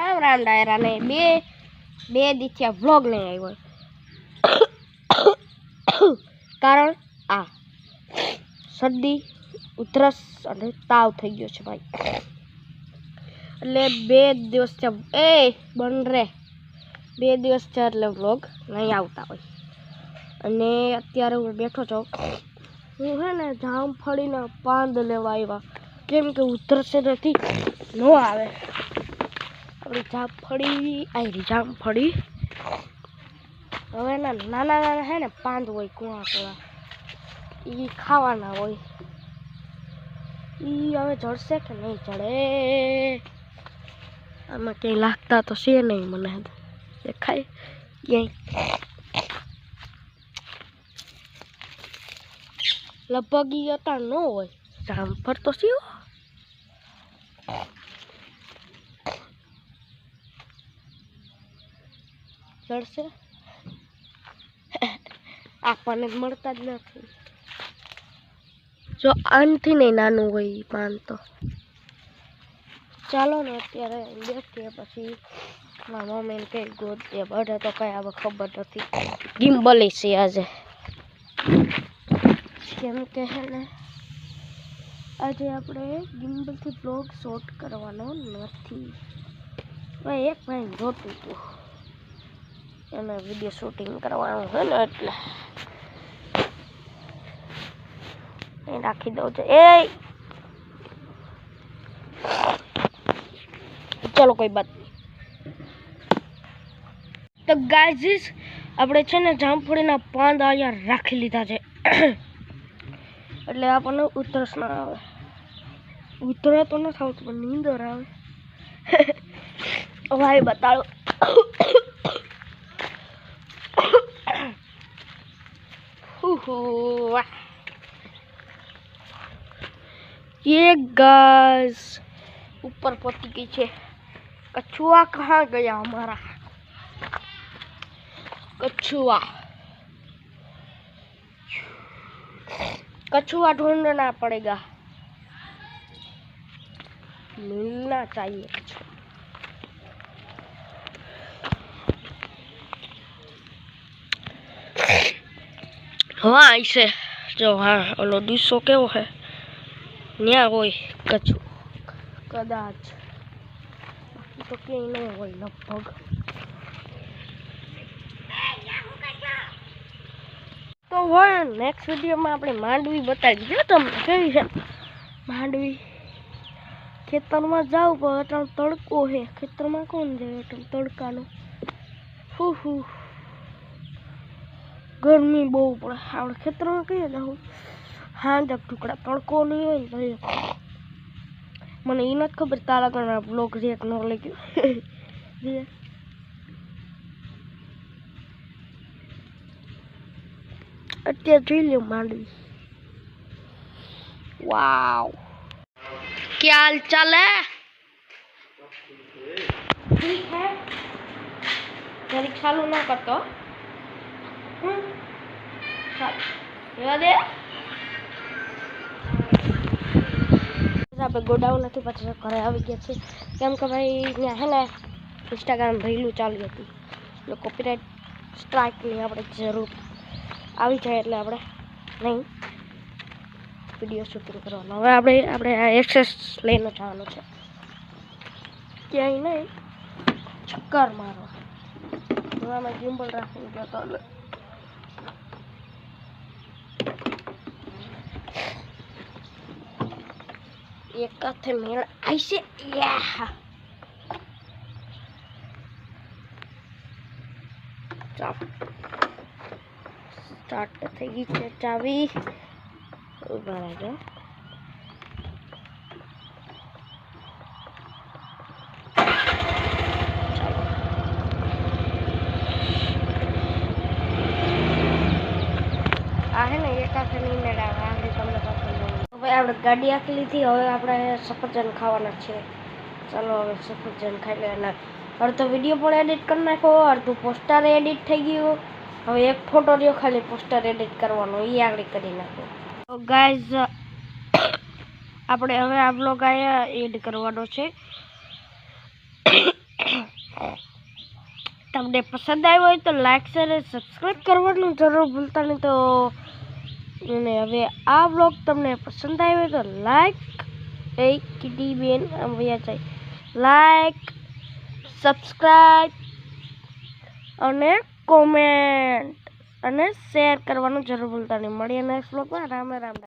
રામ રામ ડાયરા ને બે દીથિયા વ્લોગ નહીં આવ્યો કારણ આ શરદી ઉધરસ અને તાવ થઈ ગયો છે ભાઈ એટલે 2 દિવસ છે બન રે 2 દિવસ છે એટલે વ્લોગ નહીં આવતા હોય અને અત્યારે હું બેઠો છું હું હે ને જામફળીને પાંદ લેવા આવ્યા કેમ કે ઉધરસ નથી ન આવે આપણી જામફળી આવી જામફળી હવે ના નાના નાના હે ને પાંદ હોય કુવા એ ખાવાના હોય એ હવે ચડશે કે નહીં ચડે આમાં ક્યાંય લાગતા તો છે નહીં મને દેખાય ક્યાંય લગભગ એ અત્યારે ન હોય જામફળ તો શું ચડશે આપણને મળતા જ નથી જો આનથી નહીં નાનું હોય પાન તો ચાલો ને અત્યારે દેખીએ પછી મારા મમ્મીને કઈ ગોતીએ બધે તો કઈ હવે ખબર નથી ગિમ્બલી છે આજે કેમ કે હે ને આજે આપણે ગિમ્બલથી બ્લોગ શૂટ કરવાનો નથી ભાઈ એક ભાઈ જોતું હતું એને વિડીયો શૂટિંગ કરવાનું છે ને એટલે એ રાખી દઉં છે ચલો કોઈ બાત નહીં તો ગાઈઝ આપણે છે ને જામફળીના પાંદ અહીંયા રાખી લીધા છે એટલે આપણને ઉધરસ ના આવે ઉધરા તો નથી આવતું પણ નીંદર આવે ભાઈ બતાડો ये गाइस ऊपर पहुंच गई है कछुआ कहाँ गया हमारा कछुआ कछुआ ढूंढना पड़ेगा मिलना चाहिए हाँ ऐसे जो हाँ ओलो दिशो केवो है न्या होय कछु कदाच तो कहीं नहीं होय लगभग तो होय नेक्स्ट वीडियो में આપણે માંડવી બતાવી દે તમને કેવી છે માંડવી ખેતરમાં જાવ પણ તડકો હે ખેતરમાં કોણ જાય તડકાનો હુ गर्मी बहुत पड़े આપણે ખેતરમાં કહીએ ને હું હા જબ ટુકડા તડકો નહીં હોય ને મને એ નથી ખબર તારા ઘણા બ્લોગ રેક ન લઈ ગયો અત્યારે જોઈ લ્યો માંડવી वाव क्या हाल चाल है ठीक है जरी चालू ना करतो આપણે ગોડાઉન નથી પછી ઘરે આવી ગયા છે કેમ કે ભાઈ ત્યાં હે ને ઇન્સ્ટાગ્રામ રીલું ચાલી હતી એટલે કોપીરાઇટ સ્ટ્રાઇકની આપણે જરૂર આવી જાય એટલે આપણે નહીં વિડીયો શૂટિંગ કરવાનો હવે આપણે આ એક્સેસ લઈને જવાનું છે ક્યાંય નહીં ચક્કર મારો આમાં ગિમ્બલ રાખીને જતો એટલે एक हाथे मेरा ऐसे स्टार्ट થઈ ગઈ છે ચાવી ઉભા રહેજો આ હે ને એક હાથે નહીં મેળાવે આપણે તમને પસંદ હવે આપણે ગાડી આખી લીધી હવે આપણે સફરજન ખાવાના છે ચાલો હવે સફરજન ખાઈ લેવાના અડધો વિડીયો પણ એડિટ કરી નાખો અડધું પોસ્ટર એડિટ થઈ ગયું હવે એક ફોટો રહ્યો ખાલી પોસ્ટર એડિટ કરવાનો એ આગળ કરી નાખો તો ગાઈઝ આપણે હવે આ બ્લોગ આયા એડ કરવાનો છે તમને પસંદ આવ્યો હોય તો લાઈક શેર અને સબસ્ક્રાઈબ કરવાનું જરૂર ભૂલતા નહીં. તો અને હવે આ બ્લોગ તમને પસંદ આવ્યો હોય તો લાઈક કીટી બેન આમ વયા જાય લાઈક સબસ્ક્રાઈબ અને કોમેન્ટ અને શેર કરવાનું જરૂર ભૂલતા નહીં. મળીએ નેક્સ્ટ બ્લોગમાં. રામ રામ.